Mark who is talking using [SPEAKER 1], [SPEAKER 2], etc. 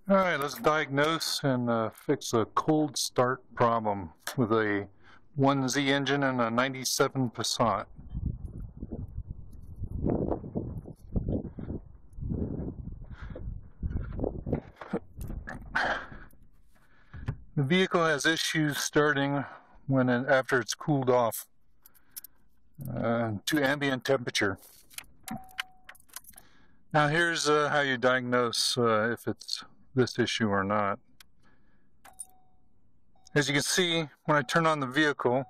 [SPEAKER 1] Alright, let's diagnose and fix a cold start problem with a 1Z engine and a 97 Passat. The vehicle has issues starting after it's cooled off to ambient temperature. Now here's how you diagnose if it's this issue or not. As you can see, when I turn on the vehicle,